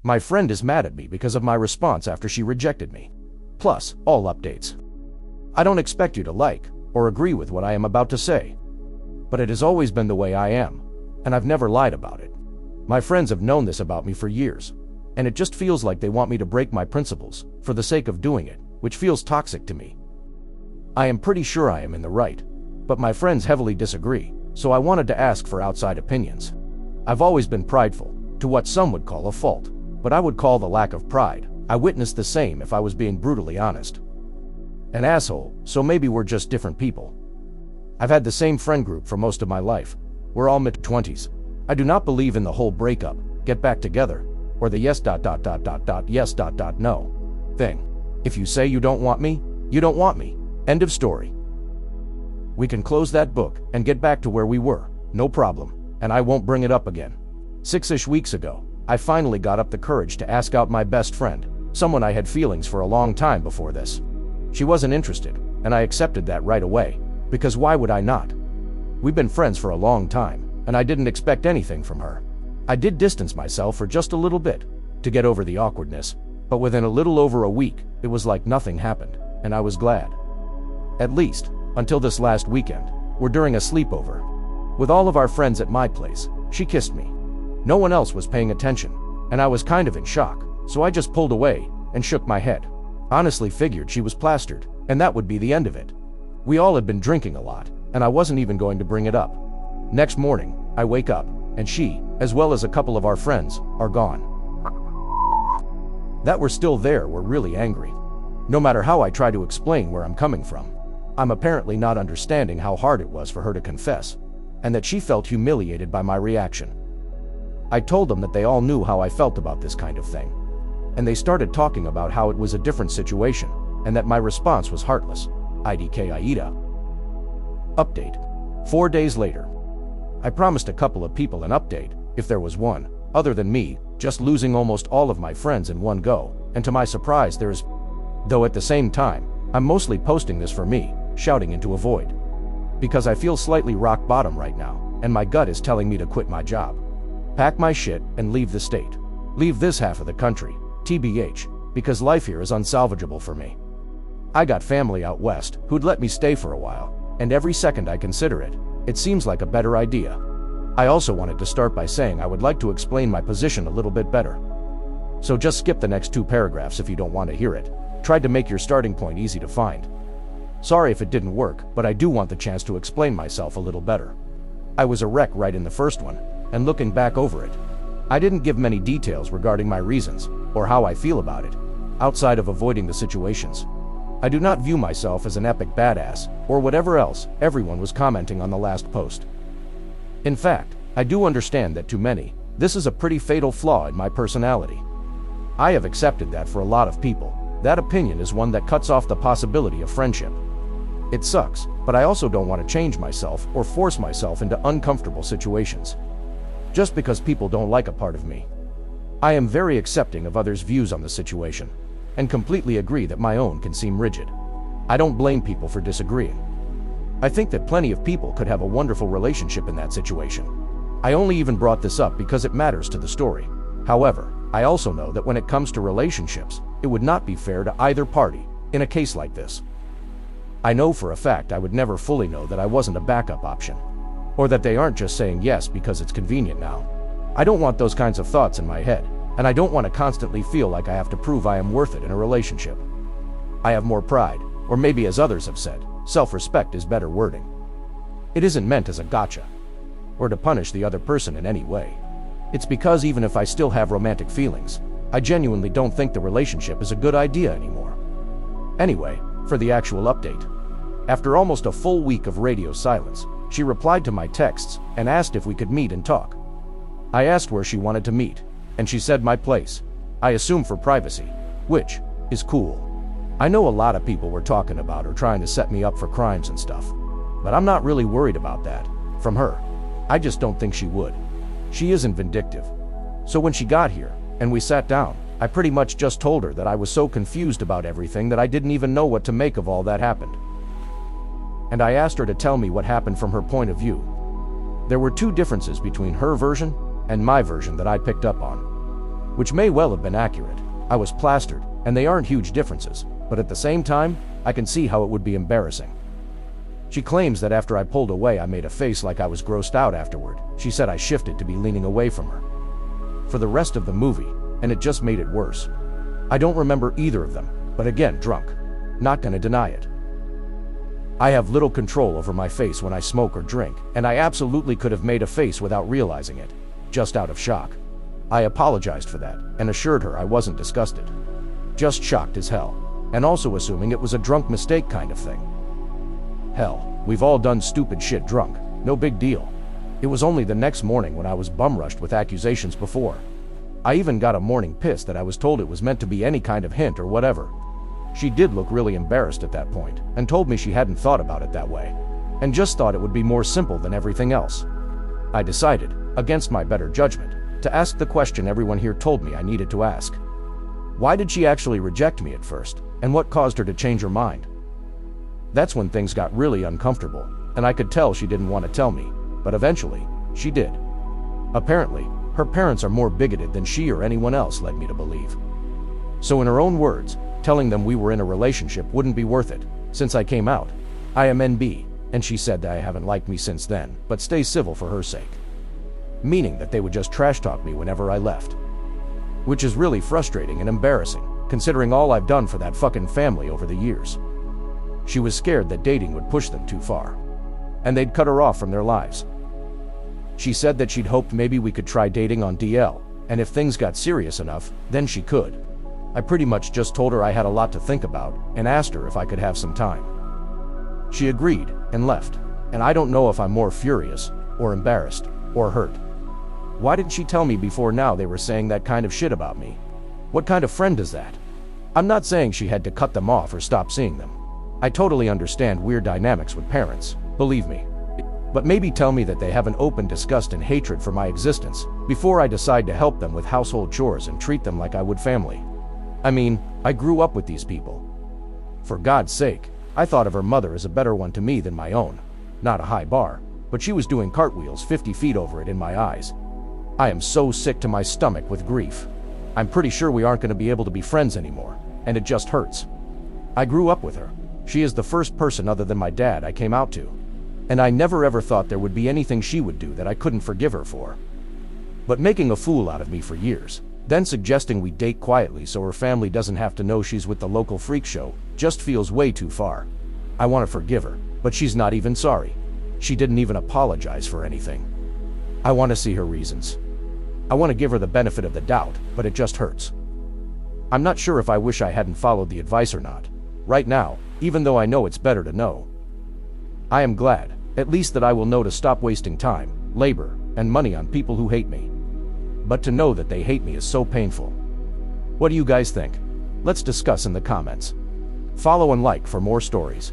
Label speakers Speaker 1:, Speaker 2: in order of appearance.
Speaker 1: My friend is mad at me because of my response after she rejected me. Plus, all updates. I don't expect you to like or agree with what I am about to say, but it has always been the way I am, and I've never lied about it. My friends have known this about me for years, and it just feels like they want me to break my principles for the sake of doing it, which feels toxic to me. I am pretty sure I am in the right, but my friends heavily disagree, so I wanted to ask for outside opinions. I've always been prideful, to what some would call a fault, but I would call the lack of pride I witnessed the same if I was being brutally honest. An asshole, so maybe we're just different people. I've had the same friend group for most of my life. We're all mid-20s. I do not believe in the whole breakup, get back together, or the yes no thing. If you say you don't want me, you don't want me. End of story. We can close that book and get back to where we were, no problem, and I won't bring it up again. 6-ish weeks ago, I finally got up the courage to ask out my best friend, someone I had feelings for a long time before this. She wasn't interested, and I accepted that right away, because why would I not? We've been friends for a long time, and I didn't expect anything from her. I did distance myself for just a little bit, to get over the awkwardness, but within a little over a week, it was like nothing happened, and I was glad. At least, until this last weekend, we're during a sleepover. With all of our friends at my place, she kissed me. No one else was paying attention, and I was kind of in shock, so I just pulled away and shook my head. Honestly figured she was plastered, and that would be the end of it. We all had been drinking a lot, and I wasn't even going to bring it up. Next morning, I wake up, and she, as well as a couple of our friends, are gone. That we're still there were really angry. No matter how I try to explain where I'm coming from, I'm apparently not understanding how hard it was for her to confess, and that she felt humiliated by my reaction. I told them that they all knew how I felt about this kind of thing, and they started talking about how it was a different situation, and that my response was heartless. IDK AITAH. Update. 4 days later. I promised a couple of people an update, if there was one, other than me, just losing almost all of my friends in one go, and to my surprise there's... Though at the same time, I'm mostly posting this for me, shouting into a void. Because I feel slightly rock bottom right now, and my gut is telling me to quit my job. Pack my shit and leave the state. Leave this half of the country, TBH, because life here is unsalvageable for me. I got family out west who'd let me stay for a while, and every second I consider it, it seems like a better idea. I also wanted to start by saying I would like to explain my position a little bit better. So just skip the next 2 paragraphs if you don't want to hear it. Tried to make your starting point easy to find. Sorry if it didn't work, but I do want the chance to explain myself a little better. I was a wreck right in the first one, and looking back over it, I didn't give many details regarding my reasons, or how I feel about it, outside of avoiding the situations. I do not view myself as an epic badass, or whatever else everyone was commenting on the last post. In fact, I do understand that to many, this is a pretty fatal flaw in my personality. I have accepted that for a lot of people, that opinion is one that cuts off the possibility of friendship. It sucks, but I also don't want to change myself or force myself into uncomfortable situations. Just because people don't like a part of me. I am very accepting of others' views on the situation, and completely agree that my own can seem rigid. I don't blame people for disagreeing. I think that plenty of people could have a wonderful relationship in that situation. I only even brought this up because it matters to the story. However, I also know that when it comes to relationships, it would not be fair to either party in a case like this. I know for a fact I would never fully know that I wasn't a backup option, or that they aren't just saying yes because it's convenient now. I don't want those kinds of thoughts in my head, and I don't want to constantly feel like I have to prove I am worth it in a relationship. I have more pride, or maybe as others have said, self-respect is better wording. It isn't meant as a gotcha, or to punish the other person in any way. It's because even if I still have romantic feelings, I genuinely don't think the relationship is a good idea anymore. Anyway, for the actual update. After almost a full week of radio silence, she replied to my texts and asked if we could meet and talk. I asked where she wanted to meet, and she said my place. I assume for privacy, which is cool. I know a lot of people were talking about her trying to set me up for crimes and stuff, but I'm not really worried about that from her. I just don't think she would. She isn't vindictive. So when she got here, and we sat down, I pretty much just told her that I was so confused about everything that I didn't even know what to make of all that happened. And I asked her to tell me what happened from her point of view. There were 2 differences between her version and my version that I picked up on. which may well have been accurate. I was plastered, and they aren't huge differences, but at the same time, I can see how it would be embarrassing. She claims that after I pulled away I made a face like I was grossed out afterward. She said I shifted to be leaning away from her for the rest of the movie, and it just made it worse. I don't remember either of them, but again, drunk. Not gonna deny it. I have little control over my face when I smoke or drink, and I absolutely could have made a face without realizing it, just out of shock. I apologized for that, and assured her I wasn't disgusted. Just shocked as hell, and also assuming it was a drunk mistake kind of thing. Hell, we've all done stupid shit drunk, no big deal. It was only the next morning when I was bum-rushed with accusations before. I even got a morning piss that I was told it was meant to be any kind of hint or whatever. She did look really embarrassed at that point, and told me she hadn't thought about it that way, and just thought it would be more simple than everything else. I decided, against my better judgment, to ask the question everyone here told me I needed to ask. Why did she actually reject me at first, and what caused her to change her mind? That's when things got really uncomfortable, and I could tell she didn't want to tell me, but eventually, she did. Apparently, her parents are more bigoted than she or anyone else led me to believe. So in her own words, telling them we were in a relationship wouldn't be worth it, since I came out. I am NB, and she said that I haven't liked me since then, but stay civil for her sake. Meaning that they would just trash talk me whenever I left. Which is really frustrating and embarrassing, considering all I've done for that fucking family over the years. She was scared that dating would push them too far, and they'd cut her off from their lives. She said that she'd hoped maybe we could try dating on DL, and if things got serious enough, then she could. I pretty much just told her I had a lot to think about, and asked her if I could have some time. She agreed, and left, and I don't know if I'm more furious, or embarrassed, or hurt. Why didn't she tell me before now they were saying that kind of shit about me? What kind of friend does that? I'm not saying she had to cut them off or stop seeing them. I totally understand weird dynamics with parents, believe me. But maybe tell me that they have an open disgust and hatred for my existence before I decide to help them with household chores and treat them like I would family. I mean, I grew up with these people. For God's sake, I thought of her mother as a better one to me than my own. Not a high bar, but she was doing cartwheels 50 feet over it in my eyes. I am so sick to my stomach with grief. I'm pretty sure we aren't going to be able to be friends anymore, and it just hurts. I grew up with her. She is the first person other than my dad I came out to. And I never ever thought there would be anything she would do that I couldn't forgive her for. But making a fool out of me for years, then suggesting we date quietly so her family doesn't have to know she's with the local freak show, just feels way too far. I want to forgive her, but she's not even sorry. She didn't even apologize for anything. I want to see her reasons. I want to give her the benefit of the doubt, but it just hurts. I'm not sure if I wish I hadn't followed the advice or not. Right now, even though I know it's better to know. I am glad, at least that I will know to stop wasting time, labor, and money on people who hate me. But to know that they hate me is so painful. What do you guys think? Let's discuss in the comments. Follow and like for more stories.